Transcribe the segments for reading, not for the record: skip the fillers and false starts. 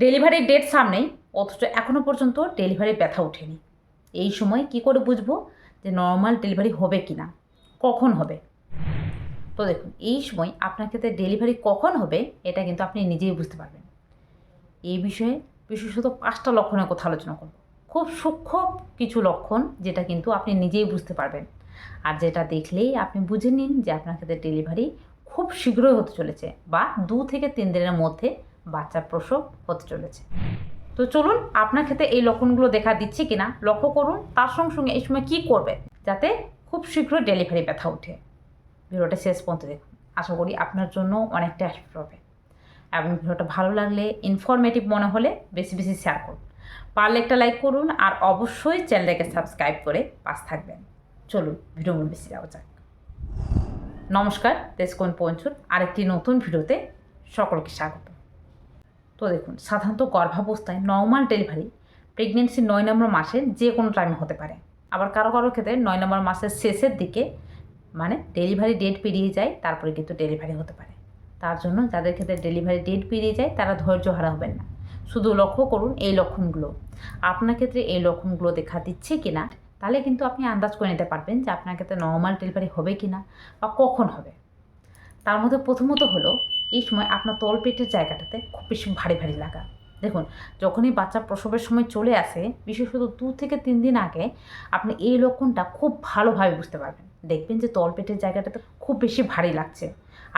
ডেলিভারির ডেট সামনেই, অথচ এখনও পর্যন্ত ডেলিভারি ব্যথা ওঠেনি। এই সময় কি করে বুঝবো যে নর্মাল ডেলিভারি হবে কি না, কখন হবে? তো দেখুন, এই সময় আপনার ক্ষেত্রে ডেলিভারি কখন হবে এটা কিন্তু আপনি নিজেই বুঝতে পারবেন। এই বিষয়ে বিশেষত 5টা লক্ষণের কথা আলোচনা করব। খুব সূক্ষ্ম কিছু লক্ষণ, যেটা কিন্তু আপনি নিজেই বুঝতে পারবেন, আর যেটা দেখলেই আপনি বুঝে নিন যে আপনার ক্ষেত্রে ডেলিভারি খুব শীঘ্রই হতে চলেছে, বা 2 থেকে 3 দিনের মধ্যে বাচ্চার প্রসব হতে চলেছে। তো চলুন, আপনার ক্ষেত্রে এই লক্ষণগুলো দেখা দিচ্ছে কিনা লক্ষ্য করুন। তার সঙ্গে সঙ্গে এই সময় কী করবে যাতে খুব শীঘ্রই ডেলিভারি ব্যথা ওঠে। ভিডিওটা শেষ পর্যন্ত দেখুন, আশা করি আপনার জন্য অনেকটা হেল্প হবে। এবং ভিডিওটা ভালো লাগলে, ইনফরমেটিভ মনে হলে বেশি বেশি শেয়ার করুন, পারলে একটা লাইক করুন, আর অবশ্যই চ্যানেলটাকে সাবস্ক্রাইব করে পাশ থাকবেন। চলুন ভিডিও মূল বেশি যাওয়া যাক। নমস্কার, দেশকোণ পঞ্চুর আরেকটি নতুন ভিডিওতে সকলকে স্বাগত। তো দেখুন, সাধারণত গর্ভাবস্থায় নর্মাল ডেলিভারি প্রেগনেন্সি 9 নম্বর মাসের যে কোনো টাইমে হতে পারে। আবার কারো কারো ক্ষেত্রে 9 নম্বর মাসের শেষের দিকে, মানে ডেলিভারি ডেট পেরিয়ে যায়, তারপরে কিন্তু ডেলিভারি হতে পারে। তার জন্য যাদের ক্ষেত্রে ডেলিভারি ডেট পেরিয়ে যায় তারা ধৈর্য হারা হবেন না। শুধু লক্ষ্য করুন এই লক্ষণগুলো। আপনার ক্ষেত্রে এই লক্ষণগুলো দেখা দিচ্ছে কি না, তাহলে কিন্তু আপনি আন্দাজ করে নিতে পারবেন যে আপনার ক্ষেত্রে নর্মাল ডেলিভারি হবে কি না, বা কখন হবে। তার মধ্যে প্রথমত হলো, এই সময় আপনার তলপেটের জায়গাটাতে খুব বেশি ভারী ভারী লাগা। দেখুন, যখনই বাচ্চা প্রসবের সময় চলে আসে, বিশেষত 2 থেকে 3 দিন আগে আপনি এই লক্ষণটা খুব ভালোভাবে বুঝতে পারবেন। দেখবেন যে তলপেটের জায়গাটাতে খুব বেশি ভারী লাগছে।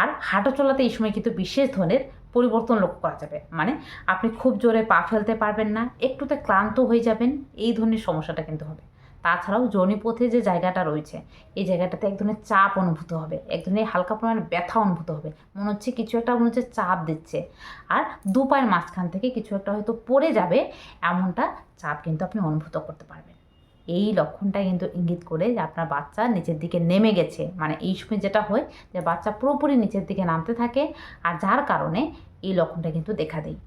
আর হাঁটা চলাতে এই সময় কিন্তু বিশেষ ধরনের পরিবর্তন লক্ষ্য করা যাবে। মানে আপনি খুব জোরে পা ফেলতে পারবেন না, একটুতে ক্লান্ত হয়ে যাবেন, এই ধরনের সমস্যাটা কিন্তু হবে। তাছাড়াও যোনিপথে যে জায়গাটা রয়েছে, এই জায়গাটাতে এক ধরনের চাপ অনুভূত হবে, এক ধরনের হালকা পরিমাণে ব্যথা অনুভূত হবে, মনে হচ্ছে কিছু একটা মনে হচ্ছে চাপ দিচ্ছে। আর 2 পায়ের মাঝখান থেকে কিছু একটা হয়তো পড়ে যাবে, এমনটা চাপ কিন্তু আপনি অনুভূত করতে পারবেন। এই লক্ষণটা কিন্তু ইঙ্গিত করে যে আপনার বাচ্চা নিচের দিকে নেমে গেছে। মানে এই সময় যেটা হয় যে বাচ্চা পুরোপুরি নিচের দিকে নামতে থাকে, আর যার কারণে এই লক্ষণটা কিন্তু দেখা দেয়।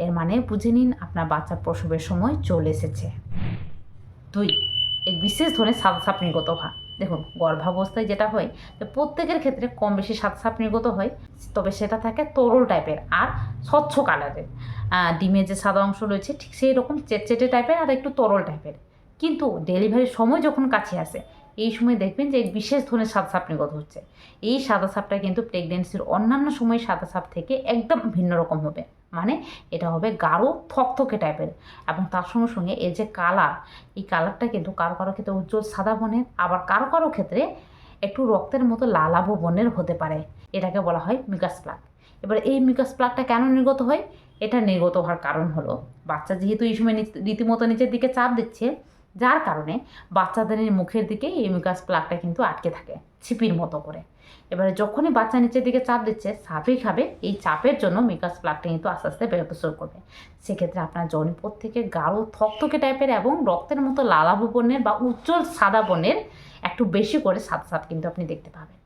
এর মানে বুঝে নিন আপনার বাচ্চা প্রসবের সময় চলে এসেছে। 2, এক বিশেষ ধরনের সাদাসাপ নির্গত হওয়া। দেখুন, গর্ভাবস্থায় যেটা হয় যে প্রত্যেকের ক্ষেত্রে কম বেশি সাদাসাপ নির্গত হয়, তবে সেটা থাকে তরল টাইপের আর স্বচ্ছ কালারের। ডিমের যে সাদা অংশ রয়েছে ঠিক সেই রকম চেটচেটে টাইপের আর একটু তরল টাইপের। কিন্তু ডেলিভারির সময় যখন কাছে আসে, এই সময় দেখবেন যে এক বিশেষ ধরনের সাদাসাপ নির্গত হচ্ছে। এই সাদাসাপটা কিন্তু প্রেগনেন্সির অন্যান্য সময় সাদাসাপ থেকে একদম ভিন্ন রকম হবে। মানে এটা হবে গাঢ় থকথকে টাইপের, এবং তার সঙ্গে সঙ্গে এর যে কালার, এই কালারটা কিন্তু কারো কারো ক্ষেত্রে উজ্জ্বল সাদা বর্ণের, আবার কারো কারো ক্ষেত্রে একটু রক্তের মতো লালাভ বর্ণের হতে পারে। এটাকে বলা হয় মিউকাস প্লাগ। এবার এই মিউকাস প্লাগটা কেন নির্গত হয়? এটা নির্গত হওয়ার কারণ হলো, বাচ্চা যেহেতু এই সময় রীতিমতো নিচের দিকে চাপ দিচ্ছে, যার কারণে বাচ্চাদের মুখের দিকে এই মিউকাস প্লাগটা কিন্তু আটকে থাকে ছিপির মতো করে। এবারে যখনই বাচ্চা নিচের দিকে চাপ দিচ্ছে, স্বাভাবিকভাবে এই চাপের জন্য মিউকাস প্লাগটা কিন্তু আস্তে আস্তে বেরোতে শুরু করবে। সেক্ষেত্রে আপনার যোনিপথ থেকে গাঢ় থকথকে টাইপের এবং রক্তের মতো লালাভ বর্ণের বা উজ্জ্বল সাদা বর্ণের একটু বেশি করে সাদা কিন্তু আপনি দেখতে পাবেন।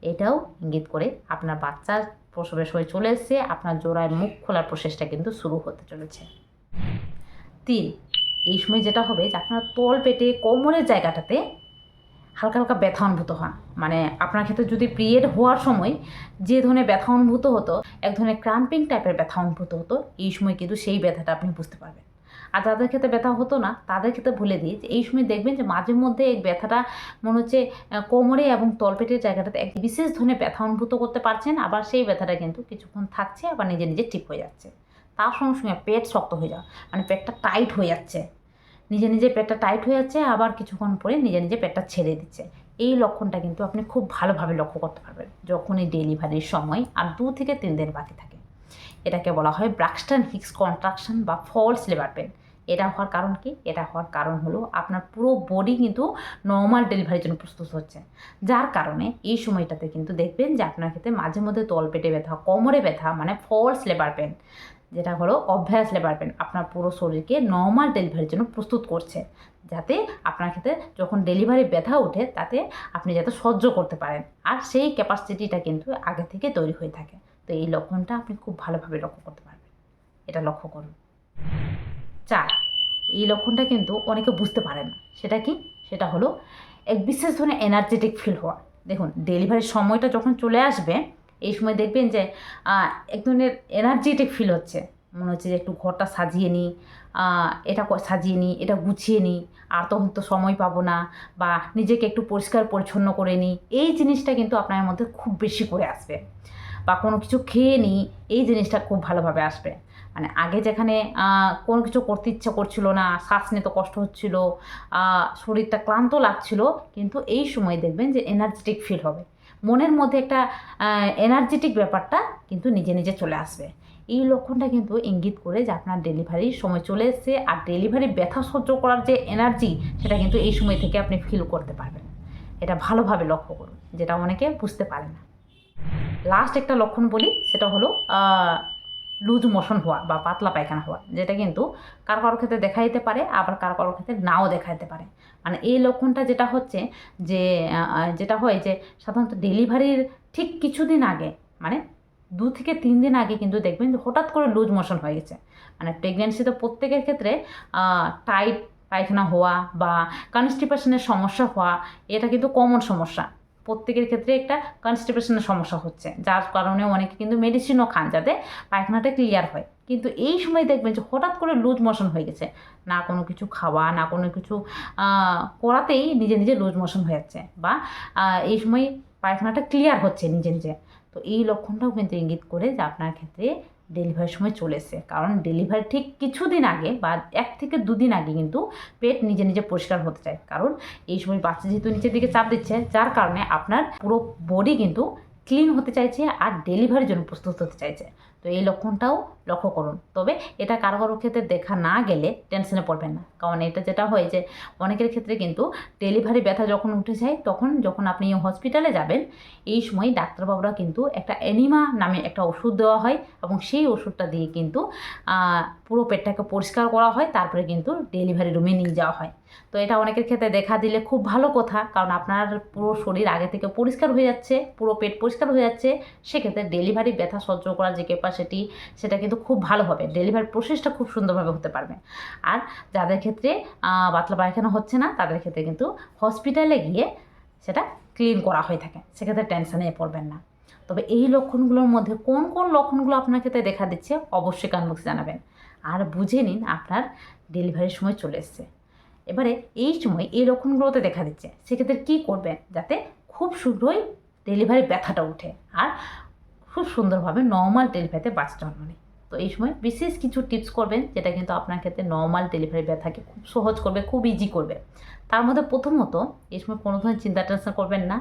এটাও ইঙ্গিত করে আপনার বাচ্চার প্রসবের সময় চলে এসছে, আপনার জোড়ায় মুখ খোলার প্রসেসটা কিন্তু শুরু হতে চলেছে। 3, এই সময় যেটা হবে যে আপনার তল পেটে কোমরের জায়গাটাতে হালকা হালকা ব্যথা অনুভূত হয়। মানে আপনার ক্ষেত্রে যদি পিরিয়ড হওয়ার সময় যে ধরনের ব্যথা অনুভূত হতো, এক ধরনের ক্রাম্পিং টাইপের ব্যথা অনুভূত হতো, এই সময় কিন্তু সেই ব্যথাটা আপনি বুঝতে পারবেন। আর যাদের ক্ষেত্রে ব্যথা হতো না, তাদের ক্ষেত্রে বলে দিই যে এই সময় দেখবেন যে মাঝে মধ্যে এই ব্যথাটা মনে হচ্ছে কোমরে এবং তলপেটের জায়গাটাতে এক বিশেষ ধরনের ব্যথা অনুভূত করতে পারছেন। আবার সেই ব্যথাটা কিন্তু কিছুক্ষণ থাকছে, আবার নিজে নিজে ঠিক হয়ে যাচ্ছে। তার সঙ্গে সঙ্গে পেট শক্ত হয়ে যাওয়া, মানে পেটটা টাইট হয়ে যাচ্ছে, নিজে নিজে পেটটা টাইট হয়ে যাচ্ছে, আবার কিছুক্ষণ পরে নিজে নিজে পেটটা ছেড়ে দিচ্ছে। এই লক্ষণটা কিন্তু আপনি খুব ভালোভাবে লক্ষ্য করতে পারবেন যখনই ডেলিভারির সময় আর 2 থেকে 3 দিন বাকি থাকে। এটাকে বলা হয় ব্রাক্সটন হিক্স কন্ট্রাকশন বা ফলস লেবার পেন। এটা হওয়ার কারণ কি? এটা হওয়ার কারণ হলো আপনার পুরো বডি কিন্তু নর্মাল ডেলিভারির জন্য প্রস্তুত হচ্ছে, যার কারণে এই সময়টাতে কিন্তু দেখবেন যে আপনার ক্ষেত্রে মাঝে মধ্যে তলপেটে ব্যথা, কোমরে ব্যথা, মানে ফলস লেবার পেন, যেটা হলো অবভিয়াস লেবার পেন, আপনার পুরো শরীরকে নর্মাল ডেলিভারির জন্য প্রস্তুত করছে, যাতে আপনার ক্ষেত্রে যখন ডেলিভারি ব্যথা ওঠে তাতে আপনি যাতে সহ্য করতে পারেন। আর সেই ক্যাপাসিটিটা কিন্তু আগে থেকে তৈরি হয়ে থাকে। তো এই লক্ষণটা আপনি খুব ভালোভাবে লক্ষ্য করতে পারবেন, এটা লক্ষ্য করুন। 4, এই লক্ষণটা কিন্তু অনেকে বুঝতে পারে না। সেটা কি? সেটা হলো এক বিশেষ ধরনের এনার্জেটিক ফিল হওয়া। দেখুন, ডেলিভারির সময়টা যখন চলে আসবে, এই সময় দেখবেন যে এক ধরনের এনার্জেটিক ফিল হচ্ছে, মনে হচ্ছে যে একটু ঘরটা সাজিয়ে নিই, এটা সাজিয়ে নিই, এটা গুছিয়ে নিই, আর তখন তো সময় পাবো না, বা নিজেকে একটু পরিষ্কার পরিচ্ছন্ন করে নিই, এই জিনিসটা কিন্তু আপনার মধ্যে খুব বেশি করে আসবে। বা কোনো কিছু খেয়ে নিই, এই জিনিসটা খুব ভালোভাবে আসবে। মানে আগে যেখানে কোনো কিছু করতে ইচ্ছা করছিল না, শ্বাস নিতে কষ্ট হচ্ছিল, শরীরটা ক্লান্ত লাগছিল, কিন্তু এই সময় দেখবেন যে এনার্জেটিক ফিল হবে, মনের মধ্যে একটা এনার্জেটিক ব্যাপারটা কিন্তু নিজে নিজে চলে আসবে। এই লক্ষণটা কিন্তু ইঙ্গিত করে যে আপনার ডেলিভারির সময় চলে এসছে, আর ডেলিভারি ব্যথা সহ্য করার যে এনার্জি, সেটা কিন্তু এই সময় থেকে আপনি ফিল করতে পারবেন। এটা ভালোভাবে লক্ষ্য করুন, যেটা অনেকে বুঝতে পারে না। লাস্ট একটা লক্ষণ বলি, সেটা হলো লুজ মোশন হওয়া বা পাতলা পায়খানা হওয়া, যেটা কিন্তু কারো কারো ক্ষেত্রে দেখা যেতে পারে, আবার কারো কারো ক্ষেত্রে নাও দেখা যেতে পারে। মানে এই লক্ষণটা যেটা হচ্ছে যে যেটা হয় যে সাধারণত ডেলিভারির ঠিক কিছুদিন আগে, মানে 2 থেকে 3 দিন আগে কিন্তু দেখবেন যে হঠাৎ করে লুজ মোশন হয়ে গেছে। মানে প্রেগনেন্সিতে প্রত্যেকের ক্ষেত্রে টাইট পায়খানা হওয়া বা কনস্টিপেশনের সমস্যা হওয়া, এটা কিন্তু কমন সমস্যা। প্রত্যেকের ক্ষেত্রে একটা কনস্টিপেশনের সমস্যা হচ্ছে, যার কারণে অনেকে কিন্তু মেডিসিনও খান যাতে পায়খানাটা ক্লিয়ার হয়। কিন্তু এই সময় দেখবেন যে হঠাৎ করে লুজ মোশন হয়ে গেছে, না কোনো কিছু খাওয়া, না কোনো কিছু করাতেই নিজে নিজে লুজ মোশন হয়ে যাচ্ছে, বা এই সময় পায়খানাটা ক্লিয়ার হচ্ছে নিজে নিজে। তো এই লক্ষণটাও কিন্তু ইঙ্গিত করে যে আপনার ক্ষেত্রে ডেলিভারির সময় চলে এসেছে। কারণ ডেলিভারি ঠিক কিছুদিন আগে বা 1 থেকে 2 দিন আগে কিন্তু পেট নিজে নিজে পরিষ্কার হতে চায়। কারণ এই সময় বাচ্চা যেহেতু নিচের দিকে চাপ দিচ্ছে, যার কারণে আপনার পুরো বডি কিন্তু ক্লিন হতে চাইছে আর ডেলিভারির জন্য প্রস্তুত হতে চাইছে। তো এই লক্ষণটাও লক্ষ্য করুন। তবে এটা কারো কারো ক্ষেত্রে দেখা না গেলে টেনশনে পড়বেন না, কারণ এটা যেটা হয় যে অনেকের ক্ষেত্রে কিন্তু ডেলিভারি ব্যথা যখন উঠে যায়, তখন যখন আপনি হসপিটালে যাবেন, এই সময় ডাক্তারবাবুরা কিন্তু একটা অ্যানিমা নামে একটা ওষুধ দেওয়া হয়, এবং সেই ওষুধটা দিয়ে কিন্তু পুরো পেটটাকে পরিষ্কার করা হয়, তারপরে কিন্তু ডেলিভারি রুমে নিয়ে যাওয়া হয়। তো এটা অনেকের ক্ষেত্রে দেখা দিলে খুব ভালো কথা, কারণ আপনার পুরো শরীর আগে থেকে পরিষ্কার হয়ে যাচ্ছে, পুরো পেট পরিষ্কার হয়ে যাচ্ছে। সেক্ষেত্রে ডেলিভারি ব্যথা সহ্য করার যে ক্যাপাসিটি, সেটা কিন্তু খুব ভালো হবে, ডেলিভারি প্রসেসটা খুব সুন্দরভাবে হতে পারবে। আর যাদের ক্ষেত্রে পাতলা পায়খানা হচ্ছে না, তাদের ক্ষেত্রে কিন্তু হসপিটালে গিয়ে সেটা ক্লিন করা হয়ে থাকে, সেক্ষেত্রে টেনশনে পড়বেন না। তবে এই লক্ষণগুলোর মধ্যে কোন কোন লক্ষণগুলো আপনার ক্ষেত্রে দেখা দিচ্ছে, অবশ্যই কমেন্ট বক্সে জানাবেন। আর বুঝে নিন আপনার ডেলিভারির সময় চলে এসছে। এবারে এই সময় এই লক্ষণগুলোতে দেখা দিচ্ছে, সেক্ষেত্রে কী করবেন যাতে খুব শীঘ্রই ডেলিভারি ব্যথাটা উঠে আর খুব সুন্দরভাবে নর্মাল ডেলিভারিতে বাচ্চা জন্ম নেয়। তো এই সময় বিশেষ কিছু টিপস করবেন, যেটা কিন্তু আপনার ক্ষেত্রে নর্মাল ডেলিভারি ব্যথাকে খুব সহজ করবে, খুব ইজি করবে। তার মধ্যে প্রথমত, এই সময় কোনো ধরনের চিন্তা টেনশন করবেন না।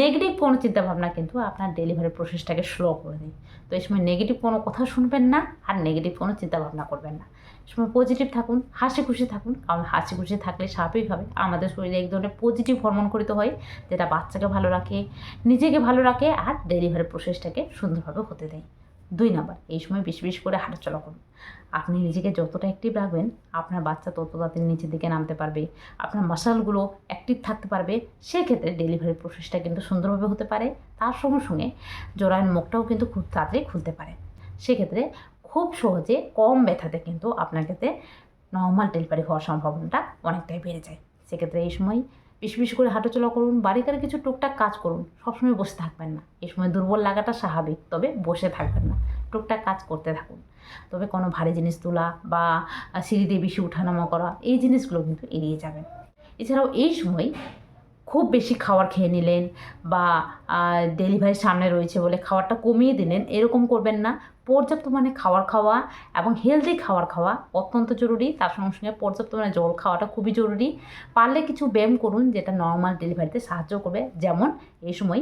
নেগেটিভ কোনো চিন্তাভাবনা কিন্তু আপনার ডেলিভারি প্রসেসটাকে স্লো করে দেয়। তো এই সময় নেগেটিভ কোনো কথা শুনবেন না, আর নেগেটিভ কোনো চিন্তাভাবনা করবেন না। এই সময় পজিটিভ থাকুন, হাসি খুশি থাকুন, কারণ হাসি খুশি থাকলে স্বাভাবিকভাবে আমাদের শরীরে এক ধরনের পজিটিভ হরমোন খরিত হয়, যেটা বাচ্চাকে ভালো রাখে, নিজেকে ভালো রাখে, আর ডেলিভারি প্রসেসটাকে সুন্দরভাবে হতে দেয়। 2 নাম্বার, এই সময় বেশি বেশি করে হাঁটাচলা করুন। আপনি নিজেকে যতটা অ্যাক্টিভ রাখবেন, আপনার বাচ্চা তত তাড়াতাড়ি নিচের দিকে নামতে পারবে, আপনার মাসলগুলো অ্যাক্টিভ থাকতে পারবে। সেক্ষেত্রে ডেলিভারি প্রসেসটা কিন্তু সুন্দরভাবে হতে পারে। তার সঙ্গে সঙ্গে জরায়ুর মুখটাও কিন্তু খুব তাড়াতাড়ি খুলতে পারে। সেক্ষেত্রে খুব সহজে কম ব্যথাতে কিন্তু আপনার ক্ষেত্রে নর্মাল ডেলিভারি হওয়ার সম্ভাবনাটা অনেকটাই বেড়ে যায়। সেক্ষেত্রে এই সময় বেশি বেশি করে হাঁটাচলা করুন, বাড়িতে কিছু টুকটাক কাজ করুন, সবসময় বসে থাকবেন না। এই সময় দুর্বল লাগাটা স্বাভাবিক, তবে বসে থাকবেন না, টুকটাক কাজ করতে থাকুন। তবে কোনো ভারী জিনিস তোলা বা সিঁড়ি দিয়ে বেশি উঠানামা করা, এই জিনিসগুলো কিন্তু এড়িয়ে যাবেন। এছাড়াও এই সময় খুব বেশি খাবার খেয়ে নিলেন, বা ডেলিভারির সামনে রয়েছে বলে খাবারটা কমিয়ে দিলেন, এরকম করবেন না। পর্যাপ্ত মানে খাবার খাওয়া এবং হেলদি খাবার খাওয়া অত্যন্ত জরুরি। তার সঙ্গে সঙ্গে পর্যাপ্ত মানে জল খাওয়াটা খুবই জরুরি। পারলে কিছু ব্যায়াম করুন, যেটা নর্মাল ডেলিভারিতে সাহায্য করবে। যেমন এই সময়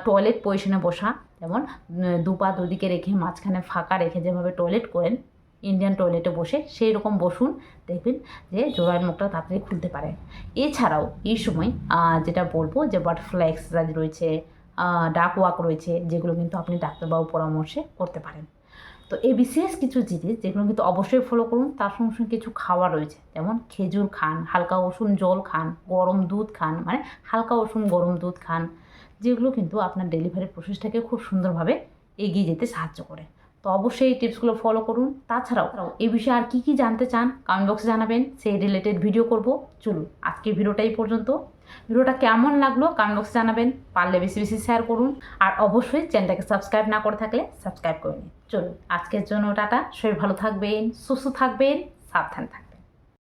টয়লেট পজিশনে বসা, যেমন 2 পা দুদিকে রেখে মাঝখানে ফাঁকা রেখে যেভাবে টয়লেট করেন ইন্ডিয়ান টয়লেটে বসে, সেই রকম বসুন, দেখবেন যে জরায়ুর মুখটা তাড়াতাড়ি খুলতে পারে। এছাড়াও এই সময় যেটা বলবো যে বাটারফ্লাই এক্সারসাইজ রয়েছে, ডাক ওয়াক রয়েছে, যেগুলো কিন্তু আপনি ডাক্তারবাবু পরামর্শে করতে পারেন। তো এই বিশেষ কিছু জিনিস যেগুলো কিন্তু অবশ্যই ফলো করুন। তার সঙ্গে সঙ্গে কিছু খাওয়া রয়েছে, যেমন খেজুর খান, হালকা উষুম জল খান, গরম দুধ খান, মানে হালকা উষুম গরম দুধ খান, যেগুলো কিন্তু আপনার ডেলিভারি প্রসেসটাকে খুব সুন্দরভাবে এগিয়ে যেতে সাহায্য করে। তো অবশ্যই এই টিপসগুলো ফলো করুন। তাছাড়াও এই বিষয়ে আর কী জানতে চান কমেন্ট বক্সে জানাবেন, সেই রিলেটেড ভিডিও করব। চলুন আজকের ভিডিওটা এই পর্যন্ত। ভিডিওটা কেমন লাগলো কমেন্ট বক্সে জানাবেন, পারলে বেশি বেশি শেয়ার করুন, আর অবশ্যই চ্যানেলটাকে সাবস্ক্রাইব না করে থাকলে সাবস্ক্রাইব করে নিন। চলুন আজকের জন্য টাটা, সবাই ভালো থাকবেন, সুস্থ থাকবেন, সাবধান থাকবেন।